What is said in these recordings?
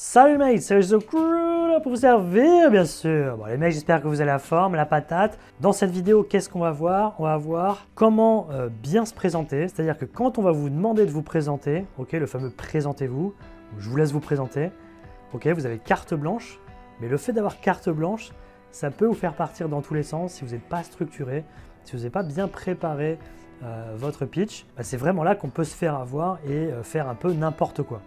Salut les mecs, c'est là pour vous servir bien sûr. Bon les mecs, j'espère que vous avez la forme, la patate. Dans cette vidéo, qu'est-ce qu'on va voir? On va voir comment bien se présenter. C'est-à-dire que quand on va vous demander de vous présenter, ok, le fameux présentez-vous, je vous laisse vous présenter, ok, vous avez carte blanche. Mais le fait d'avoir carte blanche, ça peut vous faire partir dans tous les sens si vous n'êtes pas structuré, si vous n'avez pas bien préparé votre pitch. Bah, c'est vraiment là qu'on peut se faire avoir et faire un peu n'importe quoi.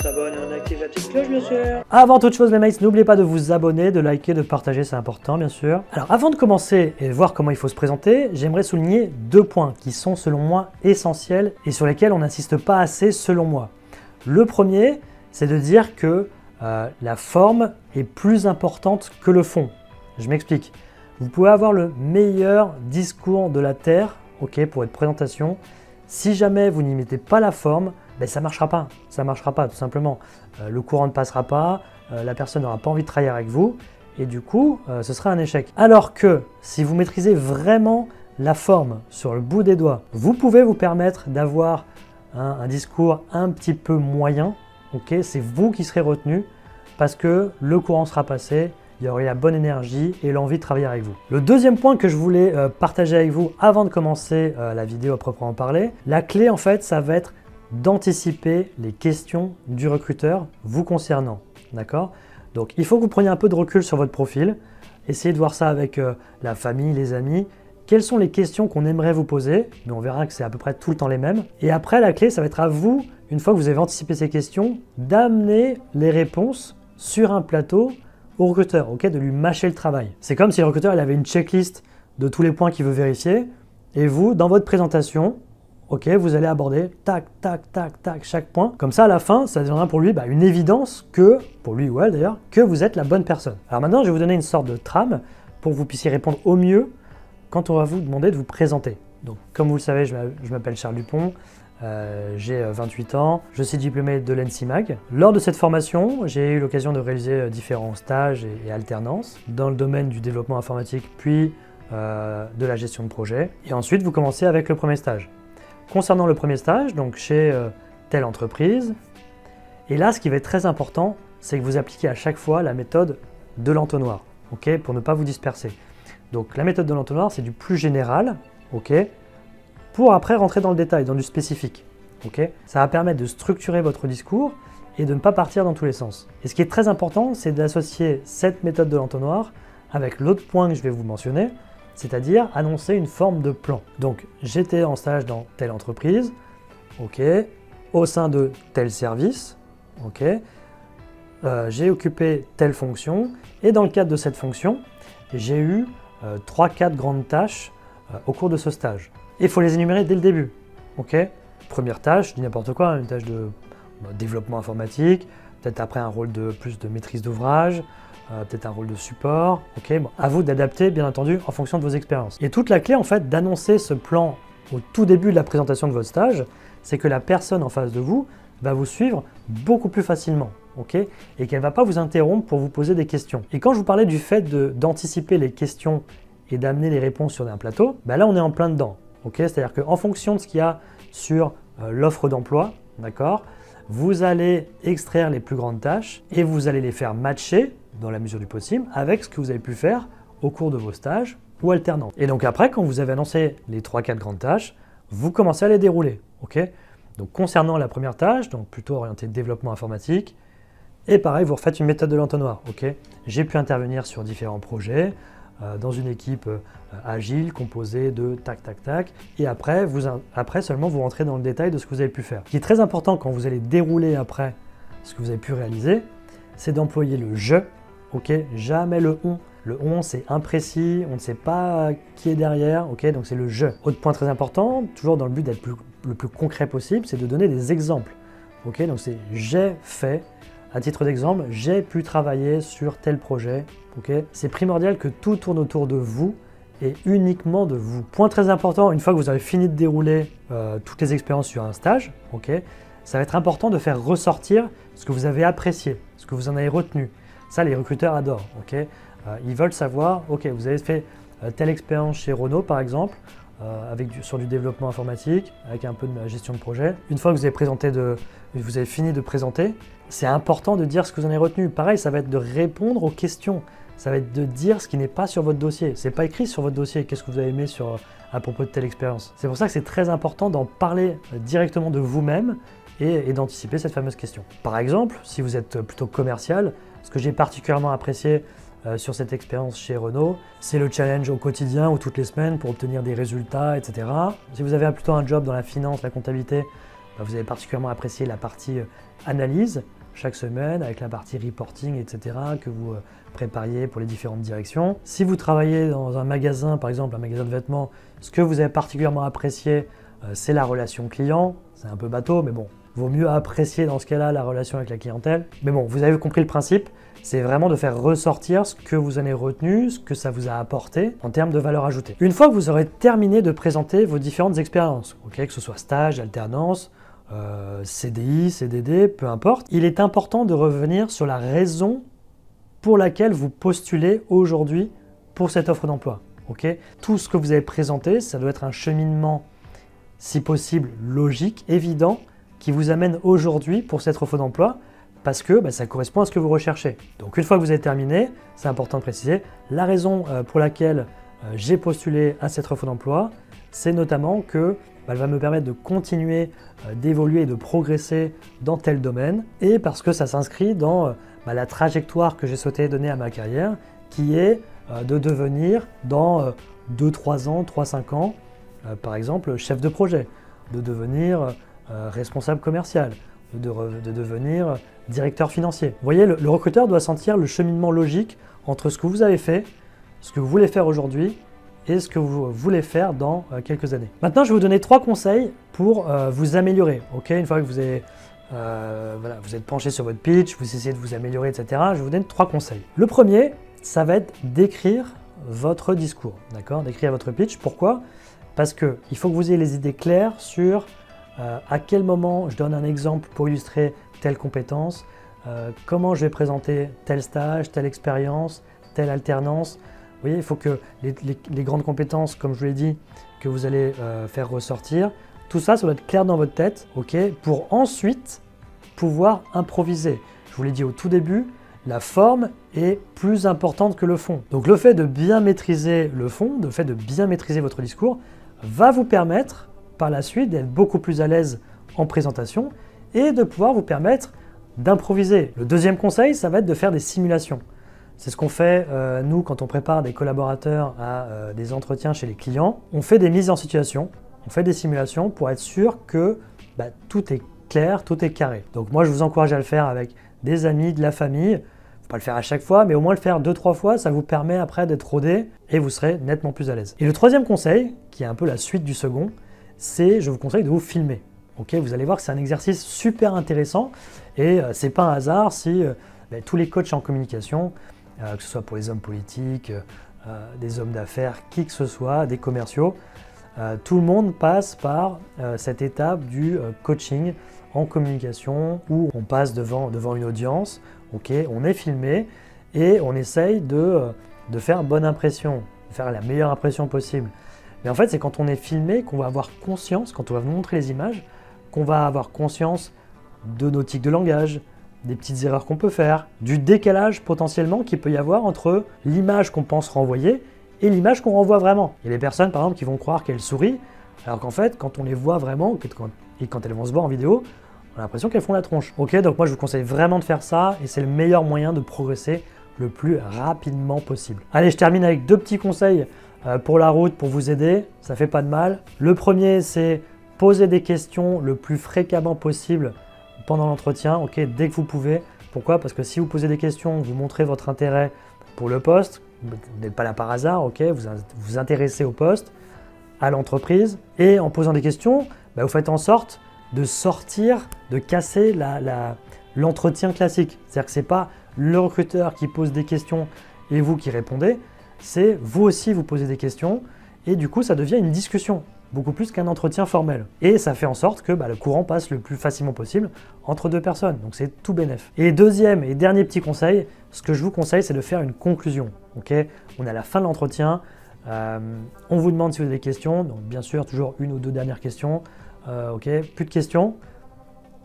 S'abonne et on active la petite cloche bien sûr. Avant toute chose les mates, n'oubliez pas de vous abonner, de liker, de partager, c'est important bien sûr. Alors avant de commencer et voir comment il faut se présenter, j'aimerais souligner deux points qui sont selon moi essentiels et sur lesquels on n'insiste pas assez selon moi. Le premier, c'est de dire que la forme est plus importante que le fond. Je m'explique. Vous pouvez avoir le meilleur discours de la Terre, ok, pour votre présentation. Si jamais vous n'y mettez pas la forme, ben ça ne marchera pas. Ça ne marchera pas tout simplement. Le courant ne passera pas, la personne n'aura pas envie de travailler avec vous et du coup, ce sera un échec. Alors que si vous maîtrisez vraiment la forme sur le bout des doigts, vous pouvez vous permettre d'avoir un discours un petit peu moyen. Ok, c'est vous qui serez retenu parce que le courant sera passé, il y aurait la bonne énergie et l'envie de travailler avec vous. Le deuxième point que je voulais partager avec vous avant de commencer la vidéo à proprement parler, la clé en fait, ça va être d'anticiper les questions du recruteur vous concernant. D'accord? Donc il faut que vous preniez un peu de recul sur votre profil, essayez de voir ça avec la famille, les amis. Quelles sont les questions qu'on aimerait vous poser? Mais on verra que c'est à peu près tout le temps les mêmes. Et après, la clé, ça va être à vous, une fois que vous avez anticipé ces questions, d'amener les réponses sur un plateau au recruteur, ok, de lui mâcher le travail. C'est comme si le recruteur il avait une checklist de tous les points qu'il veut vérifier et vous, dans votre présentation, ok, vous allez aborder tac, tac, tac, tac, chaque point. Comme ça, à la fin, ça deviendra pour lui une évidence que, pour lui ou elle d'ailleurs, que vous êtes la bonne personne. Alors maintenant, je vais vous donner une sorte de trame pour que vous puissiez répondre au mieux quand on va vous demander de vous présenter. Donc, comme vous le savez, je m'appelle Charles Dupont. J'ai 28 ans, je suis diplômé de l'ENSIMAG. Lors de cette formation, j'ai eu l'occasion de réaliser différents stages et alternances dans le domaine du développement informatique puis de la gestion de projet. Et ensuite, vous commencez avec le premier stage. Concernant le premier stage, donc chez telle entreprise, et là, ce qui va être très important, c'est que vous appliquez à chaque fois la méthode de l'entonnoir, ok, pour ne pas vous disperser. Donc la méthode de l'entonnoir, c'est du plus général, ok, pour après rentrer dans le détail, dans du spécifique. Okay, ça va permettre de structurer votre discours et de ne pas partir dans tous les sens. Et ce qui est très important, c'est d'associer cette méthode de l'entonnoir avec l'autre point que je vais vous mentionner, c'est-à-dire annoncer une forme de plan. Donc, j'étais en stage dans telle entreprise, ok, au sein de tel service, ok, j'ai occupé telle fonction, et dans le cadre de cette fonction, j'ai eu 3-4 grandes tâches au cours de ce stage. Et il faut les énumérer dès le début. Ok, première tâche, je dis n'importe quoi, une tâche de développement informatique, peut-être après un rôle de plus de maîtrise d'ouvrage, peut-être un rôle de support. Ok, bon, à vous d'adapter bien entendu en fonction de vos expériences. Et toute la clé en fait d'annoncer ce plan au tout début de la présentation de votre stage, c'est que la personne en face de vous va vous suivre beaucoup plus facilement. Ok, et qu'elle ne va pas vous interrompre pour vous poser des questions. Et quand je vous parlais du fait d'anticiper les questions et d'amener les réponses sur un plateau, bah là on est en plein dedans. Okay, c'est-à-dire qu'en fonction de ce qu'il y a sur l'offre d'emploi, d'accord, vous allez extraire les plus grandes tâches et vous allez les faire matcher, dans la mesure du possible, avec ce que vous avez pu faire au cours de vos stages ou alternances. Et donc après, quand vous avez annoncé les 3-4 grandes tâches, vous commencez à les dérouler. Okay, donc concernant la première tâche, donc plutôt orientée développement informatique, et pareil, vous refaites une méthode de l'entonnoir. Okay, j'ai pu intervenir sur différents projets, dans une équipe agile composée de tac tac tac et après seulement vous rentrez dans le détail de ce que vous avez pu faire. Ce qui est très important quand vous allez dérouler après ce que vous avez pu réaliser, c'est d'employer le je, ok, jamais le on. Le on c'est imprécis, on ne sait pas qui est derrière, ok, donc c'est le je. Autre point très important, toujours dans le but d'être le plus concret possible, c'est de donner des exemples. Ok, donc c'est j'ai fait. À titre d'exemple, j'ai pu travailler sur tel projet. Okay, c'est primordial que tout tourne autour de vous et uniquement de vous. Point très important, une fois que vous avez fini de dérouler toutes les expériences sur un stage, okay, ça va être important de faire ressortir ce que vous avez apprécié, ce que vous en avez retenu. Ça, les recruteurs adorent. Okay, ils veulent savoir, ok, vous avez fait telle expérience chez Renault par exemple, sur du développement informatique, avec un peu de gestion de projet. Une fois que vous avez fini de présenter, c'est important de dire ce que vous en avez retenu. Pareil, ça va être de répondre aux questions. Ça va être de dire ce qui n'est pas sur votre dossier. C'est pas écrit sur votre dossier qu'est-ce que vous avez aimé à propos de telle expérience. C'est pour ça que c'est très important d'en parler directement de vous-même et d'anticiper cette fameuse question. Par exemple, si vous êtes plutôt commercial, ce que j'ai particulièrement apprécié sur cette expérience chez Renault, c'est le challenge au quotidien ou toutes les semaines pour obtenir des résultats, etc. Si vous avez plutôt un job dans la finance, la comptabilité, vous avez particulièrement apprécié la partie analyse chaque semaine avec la partie reporting, etc. que vous prépariez pour les différentes directions. Si vous travaillez dans un magasin, par exemple un magasin de vêtements, ce que vous avez particulièrement apprécié, c'est la relation client. C'est un peu bateau, mais bon, vaut mieux apprécier dans ce cas-là la relation avec la clientèle. Mais bon, vous avez compris le principe. C'est vraiment de faire ressortir ce que vous en avez retenu, ce que ça vous a apporté en termes de valeur ajoutée. Une fois que vous aurez terminé de présenter vos différentes expériences, que ce soit stage, alternance, CDI, CDD, peu importe, il est important de revenir sur la raison pour laquelle vous postulez aujourd'hui pour cette offre d'emploi. Tout ce que vous avez présenté, ça doit être un cheminement, si possible, logique, évident, qui vous amène aujourd'hui pour cette offre d'emploi, parce que ça correspond à ce que vous recherchez. Donc une fois que vous avez terminé, c'est important de préciser, la raison pour laquelle j'ai postulé à cette offre d'emploi, c'est notamment que elle va me permettre de continuer d'évoluer et de progresser dans tel domaine, et parce que ça s'inscrit dans la trajectoire que j'ai souhaité donner à ma carrière, qui est de devenir dans 2-3 ans, 3-5 ans, par exemple chef de projet, de devenir responsable commercial, de devenir directeur financier. Vous voyez, le recruteur doit sentir le cheminement logique entre ce que vous avez fait, ce que vous voulez faire aujourd'hui et ce que vous voulez faire dans quelques années. Maintenant, je vais vous donner 3 conseils pour vous améliorer. Une fois que vous êtes penché sur votre pitch, vous essayez de vous améliorer, etc., je vais vous donner 3 conseils. Le premier, ça va être d'écrire votre discours, d'écrire votre pitch. Pourquoi? Parce qu'il faut que vous ayez les idées claires sur à quel moment je donne un exemple pour illustrer telle compétence, comment je vais présenter tel stage, telle expérience, telle alternance. Vous voyez, il faut que les grandes compétences, comme je vous l'ai dit, que vous allez faire ressortir, tout ça, ça doit être clair dans votre tête, pour ensuite pouvoir improviser. Je vous l'ai dit au tout début, la forme est plus importante que le fond. Donc le fait de bien maîtriser le fond, le fait de bien maîtriser votre discours, va vous permettre par la suite d'être beaucoup plus à l'aise en présentation et de pouvoir vous permettre d'improviser. Le deuxième conseil, ça va être de faire des simulations. C'est ce qu'on fait, nous, quand on prépare des collaborateurs à des entretiens chez les clients. On fait des mises en situation, on fait des simulations pour être sûr que tout est clair, tout est carré. Donc moi, je vous encourage à le faire avec des amis, de la famille. Il ne faut pas le faire à chaque fois, mais au moins le faire 2-3 fois, ça vous permet après d'être rodé et vous serez nettement plus à l'aise. Et le troisième conseil, qui est un peu la suite du second, c'est je vous conseille de vous filmer. Vous allez voir que c'est un exercice super intéressant et c'est pas un hasard si tous les coachs en communication, que ce soit pour les hommes politiques, des hommes d'affaires, qui que ce soit, des commerciaux, tout le monde passe par cette étape du coaching en communication où on passe devant une audience, on est filmé et on essaye de faire bonne impression, de faire la meilleure impression possible. Mais en fait, c'est quand on est filmé qu'on va avoir conscience, quand on va vous montrer les images, qu'on va avoir conscience de nos tics de langage, des petites erreurs qu'on peut faire, du décalage potentiellement qu'il peut y avoir entre l'image qu'on pense renvoyer et l'image qu'on renvoie vraiment. Il y a des personnes, par exemple, qui vont croire qu'elles sourient, alors qu'en fait, quand on les voit vraiment, et quand elles vont se voir en vidéo, on a l'impression qu'elles font la tronche. Donc moi, je vous conseille vraiment de faire ça, et c'est le meilleur moyen de progresser le plus rapidement possible. Allez, je termine avec 2 petits conseils pour la route, pour vous aider, ça fait pas de mal. Le premier, c'est poser des questions le plus fréquemment possible pendant l'entretien, dès que vous pouvez. Pourquoi? Parce que si vous posez des questions, vous montrez votre intérêt pour le poste, vous n'êtes pas là par hasard, vous vous intéressez au poste, à l'entreprise, et en posant des questions, vous faites en sorte de sortir, de casser l'entretien classique. C'est-à-dire que ce n'est pas le recruteur qui pose des questions et vous qui répondez, c'est vous aussi vous posez des questions et du coup ça devient une discussion, beaucoup plus qu'un entretien formel. Et ça fait en sorte que le courant passe le plus facilement possible entre 2 personnes, donc c'est tout bénef. Et deuxième et dernier petit conseil, ce que je vous conseille c'est de faire une conclusion. On est à la fin de l'entretien, On vous demande si vous avez des questions, donc bien sûr toujours une ou deux dernières questions. Ok, plus de questions.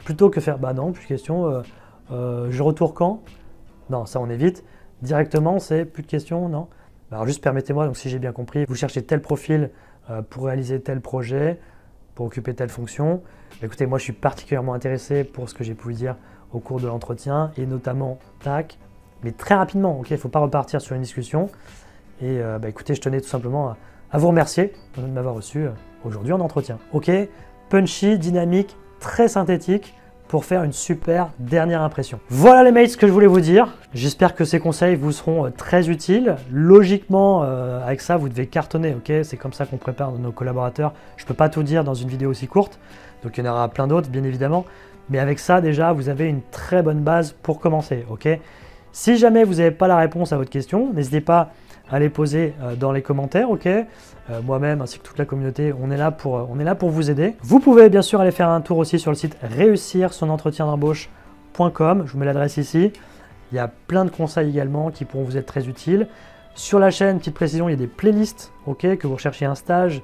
Plutôt que faire bah non, plus de questions. Je retourne quand? Non, ça on évite. Directement, c'est plus de questions, non? Alors juste permettez-moi, donc si j'ai bien compris, vous cherchez tel profil pour réaliser tel projet, pour occuper telle fonction. Écoutez, moi je suis particulièrement intéressé pour ce que j'ai pu dire au cours de l'entretien et notamment tac, mais très rapidement, ok, il ne faut pas repartir sur une discussion. Et écoutez, je tenais tout simplement à vous remercier de m'avoir reçu aujourd'hui en entretien. Ok, punchy, dynamique, très synthétique pour faire une super dernière impression. Voilà les mates, ce que je voulais vous dire. J'espère que ces conseils vous seront très utiles. Logiquement, avec ça, vous devez cartonner, ok? C'est comme ça qu'on prépare nos collaborateurs. Je ne peux pas tout dire dans une vidéo aussi courte, donc il y en aura plein d'autres, bien évidemment. Mais avec ça, déjà, vous avez une très bonne base pour commencer, ok? Si jamais vous n'avez pas la réponse à votre question, n'hésitez pas à les poser dans les commentaires, ok? Moi-même ainsi que toute la communauté, on est là pour vous aider. Vous pouvez bien sûr aller faire un tour aussi sur le site réussir-son-entretien-d'embauche.com. Je vous mets l'adresse ici. Il y a plein de conseils également qui pourront vous être très utiles. Sur la chaîne, petite précision, il y a des playlists, ok? Que vous recherchiez un stage,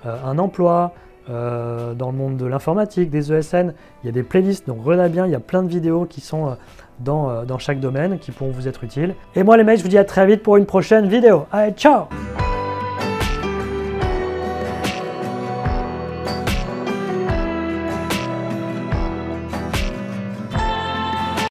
un emploi, dans le monde de l'informatique, des ESN, il y a des playlists, donc regardez bien, il y a plein de vidéos qui sont dans chaque domaine qui pourront vous être utiles. Et moi les mecs, je vous dis à très vite pour une prochaine vidéo. Allez, ciao!